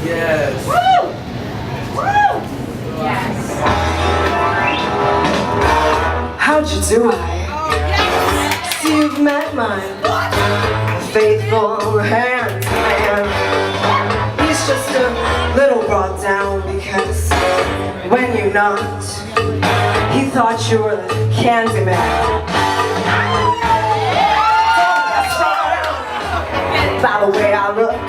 Yes. Woo! Woo! Yes. How'd you do, See, you've met mine. Faithful hand man. He's just a little brought down because when you knocked, he thought you were the candy man. By the way I look,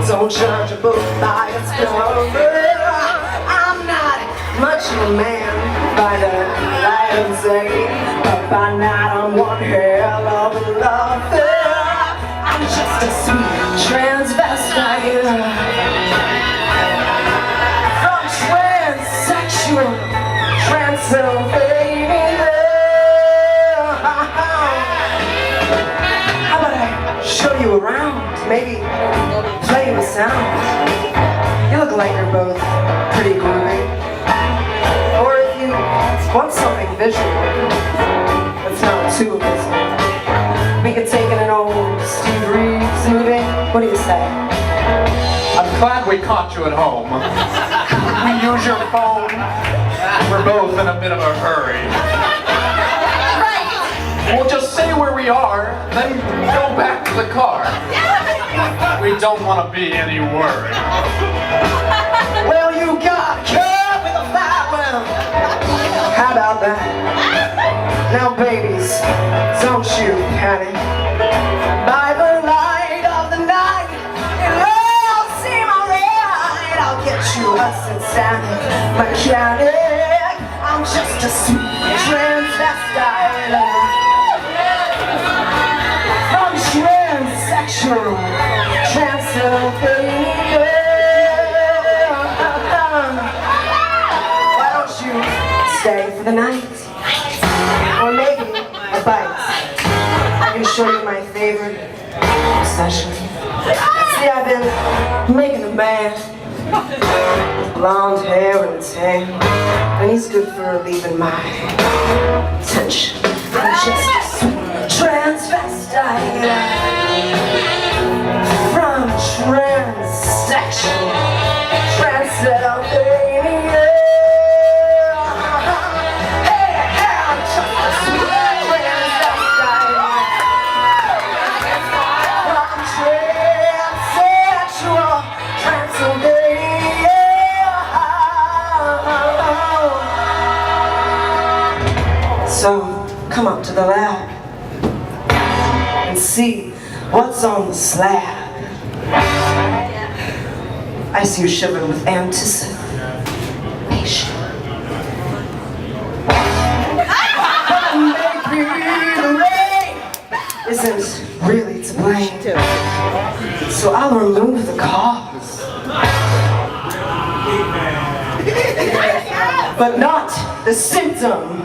don't judge a book by its cover. I'm not much of a man by the light of day, but by night I'm one hell of a lover. I'm just a sweet transvestite from transsexual Transylvania. How about I show you around? Maybe play with sound. You look like you're both pretty groovy. Or if you want something visual that's not too abysmal, we could take in an old Steve Reeves movie. What do you say? I'm glad we caught you at home. We use your phone. We're both in a bit of a hurry. We'll just say where we are, then go back to the car. We don't want to be any worry. Well, you got cut with a fat one. How about that? Now, babies, don't you panic. By the light of the night, it'll all seem alright. I'll get you a Cincinnati mechanic. I'm just a sweet transvestite. From transsexual Transylvania. Why don't you stay for the night? Or maybe a bite. I can show you my favorite obsession. See, I've been making a man. Blonde hair and tan. And he's good for relieving my tension. I'm just a sweet transvestite from transsexual Transylvania. Hey, I'm just a sweet transvestite from transsexual Transylvania. So, come up to the lab and see what's on the slab. I see you shivering with anticipation. But maybe the rain isn't really to blame. So I'll remove the cause, but not the symptom.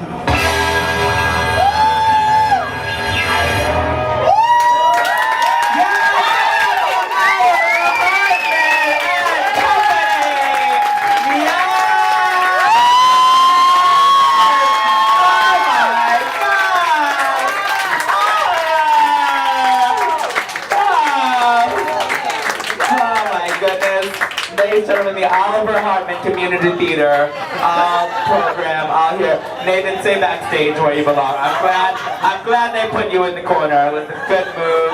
Ladies and gentlemen, the Oliver Hartman Community Theater program out here. Nathan, stay backstage where you belong. I'm glad they put you in the corner. It was a good move.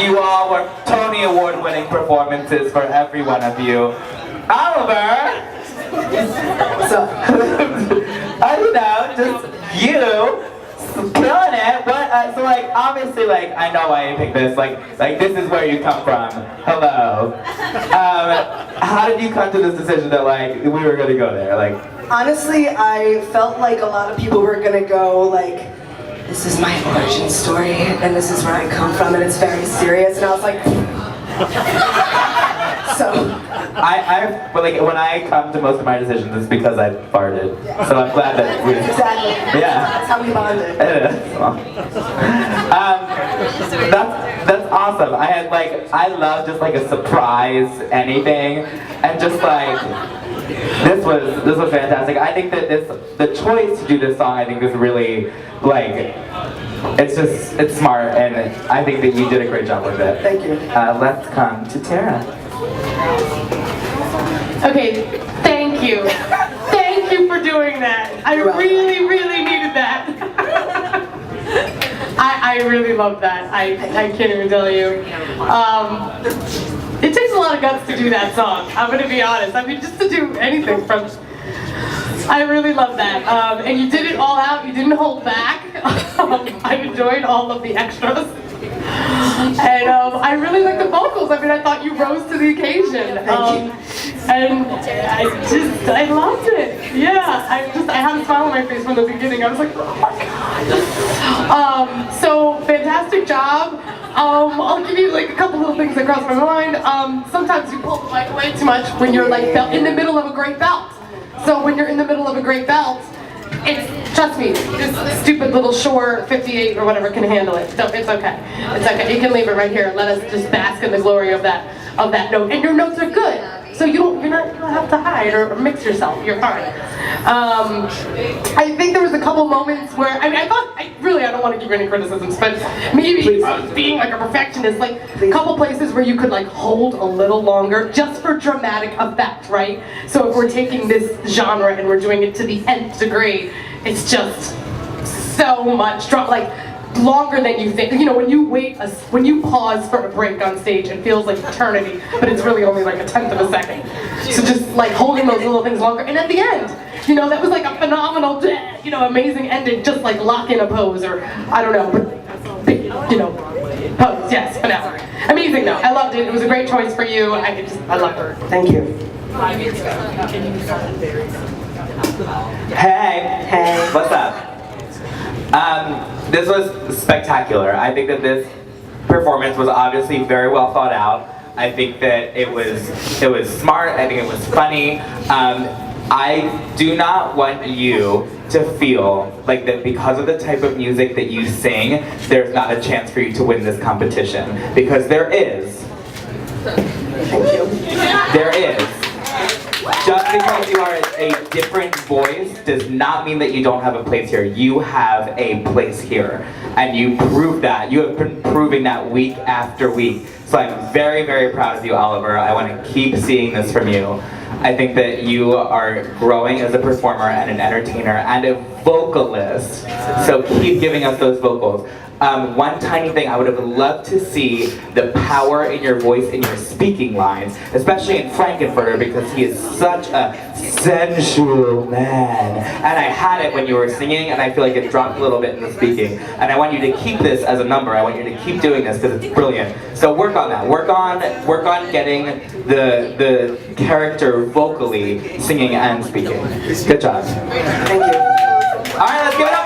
You all were Tony Award-winning performances for every one of you. Oliver! So, I don't know, just you. Killing it, but so like obviously like I know why you picked this. Like this is where you come from. Hello. How did you come to this decision that like we were gonna go there? Like honestly, I felt like a lot of people were gonna go like, this is my origin story and this is where I come from and it's very serious, and I was like, so. But like when I come to most of my decisions, it's because I farted. Yeah. So I'm glad that we. Exactly. Yeah. That's how we bonded. That's awesome. I love just like a surprise anything, and just like this was fantastic. I think that the choice to do this song I think is really like it's smart, and I think that you did a great job with it. Thank you. Let's come to Tara. Okay, thank you. Thank you for doing that. I really, really needed that. I really love that. I can't even tell you. It takes a lot of guts to do that song. I'm gonna be honest. I mean, just to do anything from. I really love that. And you did it all out. You didn't hold back. I enjoyed all of the extras. And I really like the vocals. I mean, I thought you rose to the occasion. And I loved it. Yeah, I had a smile on my face from the beginning. I was like, oh my God. So fantastic job. I'll give you like a couple little things that cross my mind. Sometimes you pull the mic away too much when you're like in the middle of a great belt. So when you're in the middle of a great belt, trust me, this stupid little Shure 58 or whatever can handle it. So it's okay. It's okay. You can leave it right here and let us just bask in the glory of that note. And your notes are good. So you don't have to hide or mix yourself. You're fine. I think there was a couple moments where I don't want to give you any criticisms, but maybe being like a perfectionist, like a couple places where you could like hold a little longer just for dramatic effect, right? So if we're taking this genre and we're doing it to the nth degree, it's just so much like longer than you think. You know, when you pause for a break on stage, it feels like eternity, but it's really only like a tenth of a second. So just like holding those little things longer, and at the end, you know, that was like a phenomenal, amazing ending. Just like lock in a pose, or I don't know, but pose. Yes, finale. Amazing though. I loved it. It was a great choice for you. I loved her. Thank you. Hey, what's up? This was spectacular. I think that this performance was obviously very well thought out. I think that it was smart. I think it was funny. I do not want you to feel like that because of the type of music that you sing, there's not a chance for you to win this competition. Because there is. Thank you. There is. Just because you are a different voice does not mean that you don't have a place here. You have a place here. And you prove that. You have been proving that week after week. So I'm very, very proud of you, Oliver. I want to keep seeing this from you. I think that you are growing as a performer and an entertainer and a vocalist. So keep giving us those vocals. One tiny thing, I would have loved to see the power in your voice in your speaking lines, especially in Frankenfurter, because he is such a sensual man. And I had it when you were singing, and I feel like it dropped a little bit in the speaking. And I want you to keep this as a number. I want you to keep doing this because it's brilliant. So work on that. Work on getting the character vocally singing and speaking. Good job. Thank you. All right, let's give it up.